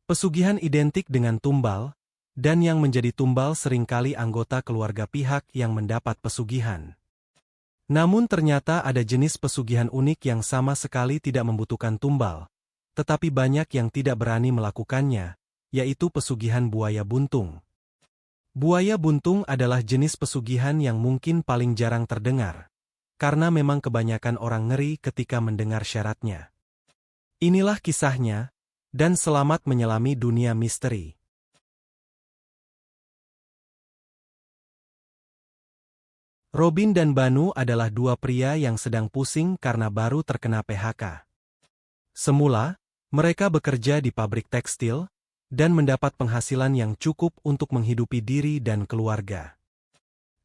Pesugihan identik dengan tumbal, dan yang menjadi tumbal seringkali anggota keluarga pihak yang mendapat pesugihan. Namun ternyata ada jenis pesugihan unik yang sama sekali tidak membutuhkan tumbal, tetapi banyak yang tidak berani melakukannya, yaitu pesugihan buaya buntung. Buaya buntung adalah jenis pesugihan yang mungkin paling jarang terdengar, karena memang kebanyakan orang ngeri ketika mendengar syaratnya. Inilah kisahnya, dan selamat menyelami dunia misteri. Robin dan Banu adalah dua pria yang sedang pusing karena baru terkena PHK. Semula, mereka bekerja di pabrik tekstil, dan mendapat penghasilan yang cukup untuk menghidupi diri dan keluarga.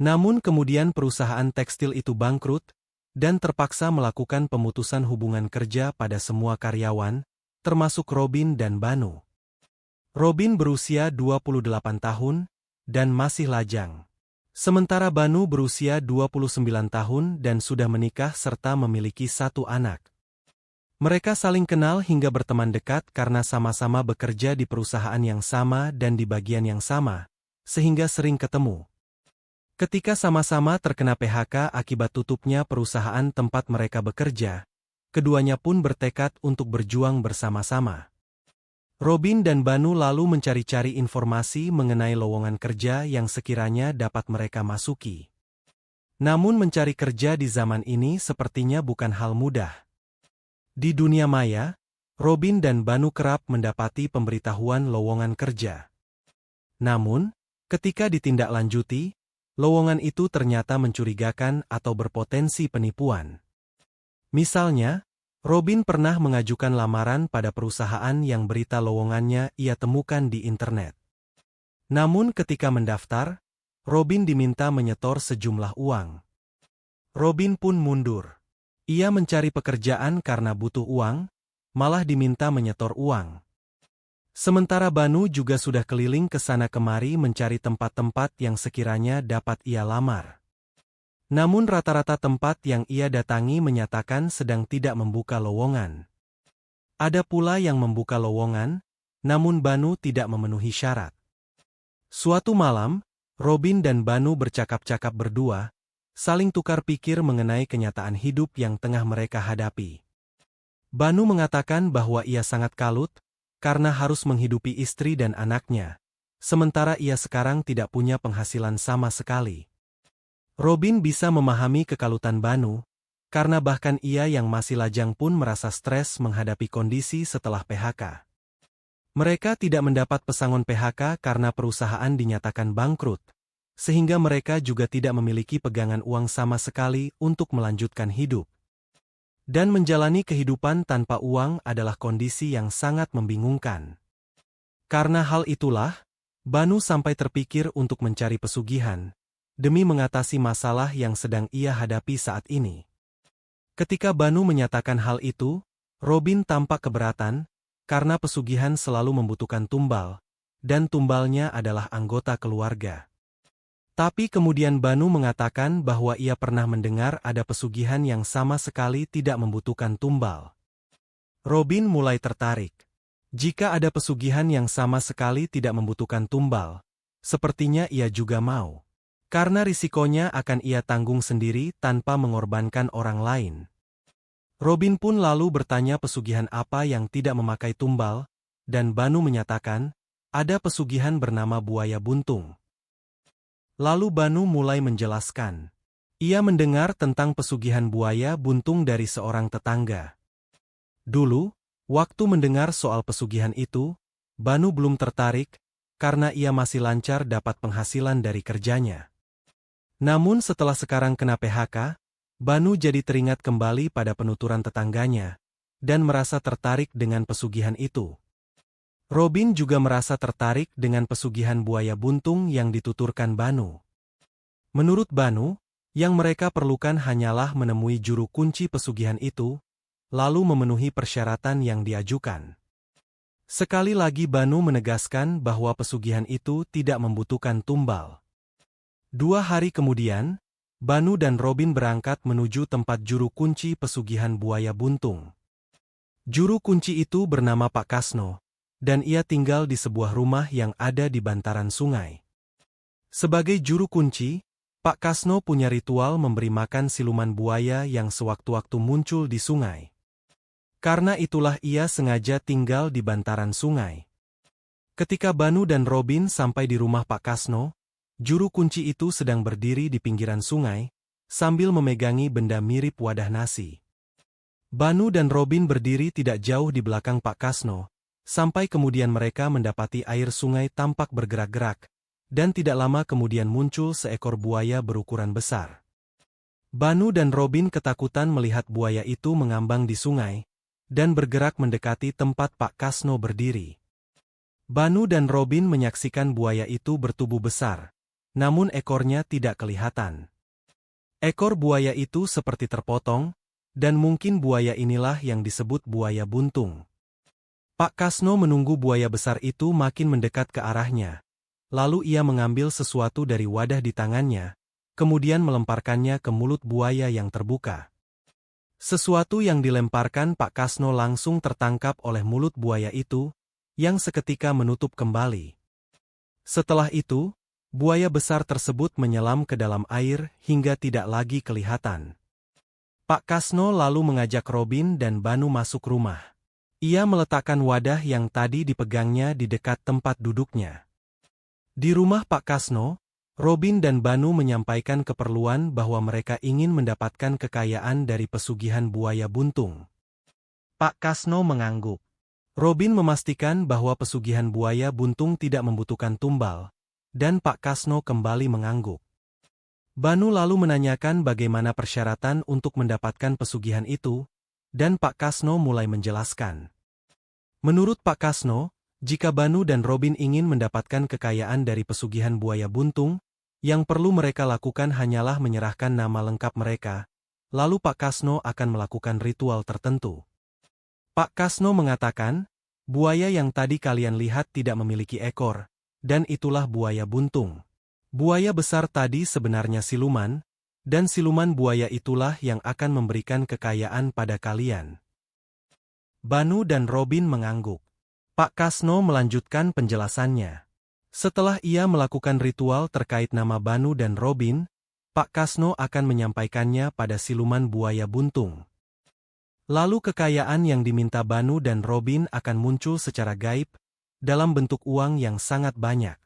Namun kemudian perusahaan tekstil itu bangkrut, dan terpaksa melakukan pemutusan hubungan kerja pada semua karyawan, termasuk Robin dan Banu. Robin berusia 28 tahun, dan masih lajang. Sementara Banu berusia 29 tahun dan sudah menikah serta memiliki satu anak. Mereka saling kenal hingga berteman dekat karena sama-sama bekerja di perusahaan yang sama dan di bagian yang sama, sehingga sering ketemu. Ketika sama-sama terkena PHK akibat tutupnya perusahaan tempat mereka bekerja, keduanya pun bertekad untuk berjuang bersama-sama. Robin dan Banu lalu mencari-cari informasi mengenai lowongan kerja yang sekiranya dapat mereka masuki. Namun mencari kerja di zaman ini sepertinya bukan hal mudah. Di dunia maya, Robin dan Banu kerap mendapati pemberitahuan lowongan kerja. Namun, ketika ditindaklanjuti, lowongan itu ternyata mencurigakan atau berpotensi penipuan. Misalnya, Robin pernah mengajukan lamaran pada perusahaan yang berita lowongannya ia temukan di internet. Namun ketika mendaftar, Robin diminta menyetor sejumlah uang. Robin pun mundur. Ia mencari pekerjaan karena butuh uang, malah diminta menyetor uang. Sementara Banu juga sudah keliling ke sana kemari mencari tempat-tempat yang sekiranya dapat ia lamar. Namun rata-rata tempat yang ia datangi menyatakan sedang tidak membuka lowongan. Ada pula yang membuka lowongan, namun Banu tidak memenuhi syarat. Suatu malam, Robin dan Banu bercakap-cakap berdua, saling tukar pikir mengenai kenyataan hidup yang tengah mereka hadapi. Banu mengatakan bahwa ia sangat kalut, karena harus menghidupi istri dan anaknya, sementara ia sekarang tidak punya penghasilan sama sekali. Robin bisa memahami kekalutan Banu, karena bahkan ia yang masih lajang pun merasa stres menghadapi kondisi setelah PHK. Mereka tidak mendapat pesangon PHK karena perusahaan dinyatakan bangkrut, sehingga mereka juga tidak memiliki pegangan uang sama sekali untuk melanjutkan hidup. Dan menjalani kehidupan tanpa uang adalah kondisi yang sangat membingungkan. Karena hal itulah, Banu sampai terpikir untuk mencari pesugihan, demi mengatasi masalah yang sedang ia hadapi saat ini. Ketika Banu menyatakan hal itu, Robin tampak keberatan, karena pesugihan selalu membutuhkan tumbal, dan tumbalnya adalah anggota keluarga. Tapi kemudian Banu mengatakan bahwa ia pernah mendengar ada pesugihan yang sama sekali tidak membutuhkan tumbal. Robin mulai tertarik. Jika ada pesugihan yang sama sekali tidak membutuhkan tumbal, sepertinya ia juga mau. Karena risikonya akan ia tanggung sendiri tanpa mengorbankan orang lain. Robin pun lalu bertanya pesugihan apa yang tidak memakai tumbal, dan Banu menyatakan, ada pesugihan bernama buaya buntung. Lalu Banu mulai menjelaskan. Ia mendengar tentang pesugihan buaya buntung dari seorang tetangga. Dulu, waktu mendengar soal pesugihan itu, Banu belum tertarik, karena ia masih lancar dapat penghasilan dari kerjanya. Namun setelah sekarang kena PHK, Banu jadi teringat kembali pada penuturan tetangganya, dan merasa tertarik dengan pesugihan itu. Robin juga merasa tertarik dengan pesugihan buaya buntung yang dituturkan Banu. Menurut Banu, yang mereka perlukan hanyalah menemui juru kunci pesugihan itu, lalu memenuhi persyaratan yang diajukan. Sekali lagi Banu menegaskan bahwa pesugihan itu tidak membutuhkan tumbal. 2 hari kemudian, Banu dan Robin berangkat menuju tempat juru kunci pesugihan buaya buntung. Juru kunci itu bernama Pak Kasno, dan ia tinggal di sebuah rumah yang ada di bantaran sungai. Sebagai juru kunci, Pak Kasno punya ritual memberi makan siluman buaya yang sewaktu-waktu muncul di sungai. Karena itulah ia sengaja tinggal di bantaran sungai. Ketika Banu dan Robin sampai di rumah Pak Kasno, juru kunci itu sedang berdiri di pinggiran sungai, sambil memegangi benda mirip wadah nasi. Banu dan Robin berdiri tidak jauh di belakang Pak Kasno, sampai kemudian mereka mendapati air sungai tampak bergerak-gerak, dan tidak lama kemudian muncul seekor buaya berukuran besar. Banu dan Robin ketakutan melihat buaya itu mengambang di sungai, dan bergerak mendekati tempat Pak Kasno berdiri. Banu dan Robin menyaksikan buaya itu bertubuh besar, namun ekornya tidak kelihatan. Ekor buaya itu seperti terpotong, dan mungkin buaya inilah yang disebut buaya buntung. Pak Kasno menunggu buaya besar itu makin mendekat ke arahnya. Lalu ia mengambil sesuatu dari wadah di tangannya, kemudian melemparkannya ke mulut buaya yang terbuka. Sesuatu yang dilemparkan Pak Kasno langsung tertangkap oleh mulut buaya itu, yang seketika menutup kembali. Setelah itu, buaya besar tersebut menyelam ke dalam air hingga tidak lagi kelihatan. Pak Kasno lalu mengajak Robin dan Banu masuk rumah. Ia meletakkan wadah yang tadi dipegangnya di dekat tempat duduknya. Di rumah Pak Kasno, Robin dan Banu menyampaikan keperluan bahwa mereka ingin mendapatkan kekayaan dari pesugihan buaya buntung. Pak Kasno mengangguk. Robin memastikan bahwa pesugihan buaya buntung tidak membutuhkan tumbal, dan Pak Kasno kembali mengangguk. Banu lalu menanyakan bagaimana persyaratan untuk mendapatkan pesugihan itu, dan Pak Kasno mulai menjelaskan. Menurut Pak Kasno, jika Banu dan Robin ingin mendapatkan kekayaan dari pesugihan buaya buntung, yang perlu mereka lakukan hanyalah menyerahkan nama lengkap mereka, lalu Pak Kasno akan melakukan ritual tertentu. Pak Kasno mengatakan, buaya yang tadi kalian lihat tidak memiliki ekor, dan itulah buaya buntung. Buaya besar tadi sebenarnya siluman, dan siluman buaya itulah yang akan memberikan kekayaan pada kalian. Banu dan Robin mengangguk. Pak Kasno melanjutkan penjelasannya. Setelah ia melakukan ritual terkait nama Banu dan Robin, Pak Kasno akan menyampaikannya pada siluman buaya buntung. Lalu kekayaan yang diminta Banu dan Robin akan muncul secara gaib, dalam bentuk uang yang sangat banyak.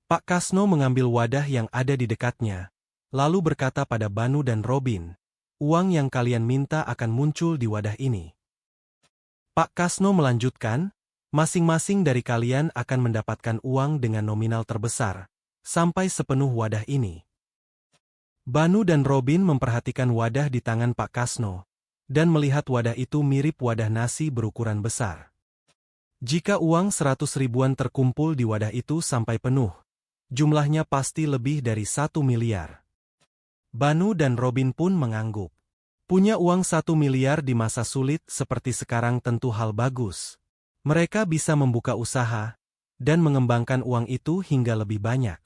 Pak Kasno mengambil wadah yang ada di dekatnya, lalu berkata pada Banu dan Robin, uang yang kalian minta akan muncul di wadah ini. Pak Kasno melanjutkan, masing-masing dari kalian akan mendapatkan uang dengan nominal terbesar, sampai sepenuh wadah ini. Banu dan Robin memperhatikan wadah di tangan Pak Kasno, dan melihat wadah itu mirip wadah nasi berukuran besar. Jika uang 100 ribuan terkumpul di wadah itu sampai penuh, jumlahnya pasti lebih dari 1 miliar. Banu dan Robin pun mengangguk. Punya uang 1 miliar di masa sulit seperti sekarang tentu hal bagus. Mereka bisa membuka usaha, dan mengembangkan uang itu hingga lebih banyak.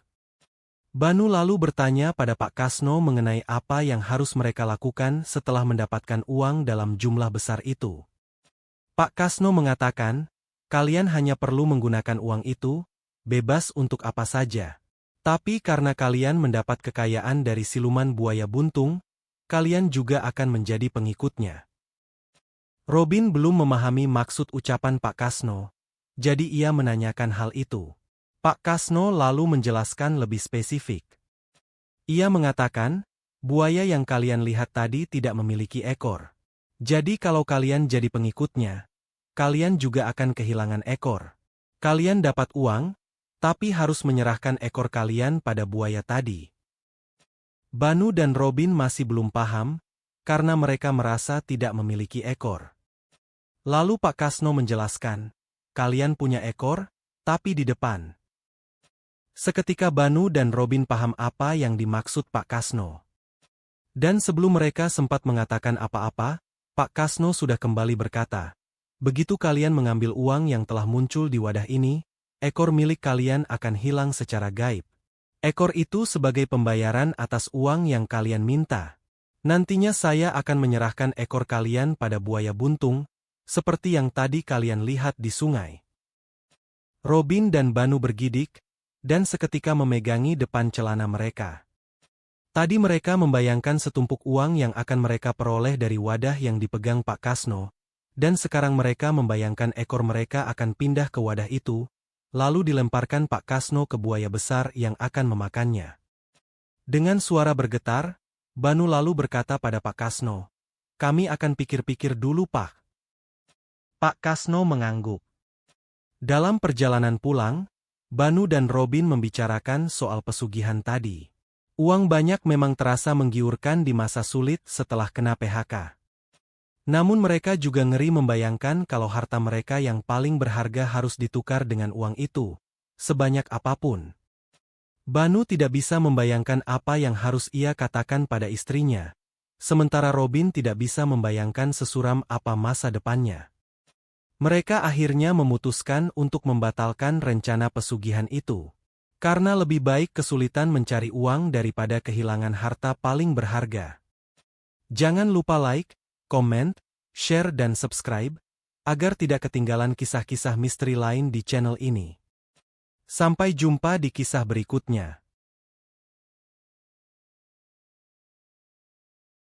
Banu lalu bertanya pada Pak Kasno mengenai apa yang harus mereka lakukan setelah mendapatkan uang dalam jumlah besar itu. Pak Kasno mengatakan, kalian hanya perlu menggunakan uang itu, bebas untuk apa saja. Tapi karena kalian mendapat kekayaan dari siluman buaya buntung, kalian juga akan menjadi pengikutnya. Robin belum memahami maksud ucapan Pak Kasno, jadi ia menanyakan hal itu. Pak Kasno lalu menjelaskan lebih spesifik. Ia mengatakan, buaya yang kalian lihat tadi tidak memiliki ekor. Jadi kalau kalian jadi pengikutnya, kalian juga akan kehilangan ekor. Kalian dapat uang, tapi harus menyerahkan ekor kalian pada buaya tadi. Banu dan Robin masih belum paham, karena mereka merasa tidak memiliki ekor. Lalu Pak Kasno menjelaskan, kalian punya ekor, tapi di depan. Seketika Banu dan Robin paham apa yang dimaksud Pak Kasno. Dan sebelum mereka sempat mengatakan apa-apa, Pak Kasno sudah kembali berkata, begitu kalian mengambil uang yang telah muncul di wadah ini, ekor milik kalian akan hilang secara gaib. Ekor itu sebagai pembayaran atas uang yang kalian minta. Nantinya saya akan menyerahkan ekor kalian pada buaya buntung, seperti yang tadi kalian lihat di sungai. Robin dan Banu bergidik, dan seketika memegangi depan celana mereka. Tadi mereka membayangkan setumpuk uang yang akan mereka peroleh dari wadah yang dipegang Pak Kasno, dan sekarang mereka membayangkan ekor mereka akan pindah ke wadah itu, lalu dilemparkan Pak Kasno ke buaya besar yang akan memakannya. Dengan suara bergetar, Banu lalu berkata pada Pak Kasno, "Kami akan pikir-pikir dulu, Pak." Pak Kasno mengangguk. Dalam perjalanan pulang, Banu dan Robin membicarakan soal pesugihan tadi. Uang banyak memang terasa menggiurkan di masa sulit setelah kena PHK. Namun mereka juga ngeri membayangkan kalau harta mereka yang paling berharga harus ditukar dengan uang itu, sebanyak apapun. Banu tidak bisa membayangkan apa yang harus ia katakan pada istrinya, sementara Robin tidak bisa membayangkan sesuram apa masa depannya. Mereka akhirnya memutuskan untuk membatalkan rencana pesugihan itu, karena lebih baik kesulitan mencari uang daripada kehilangan harta paling berharga. Jangan lupa like, komen, share dan subscribe, agar tidak ketinggalan kisah-kisah misteri lain di channel ini. Sampai jumpa di kisah berikutnya.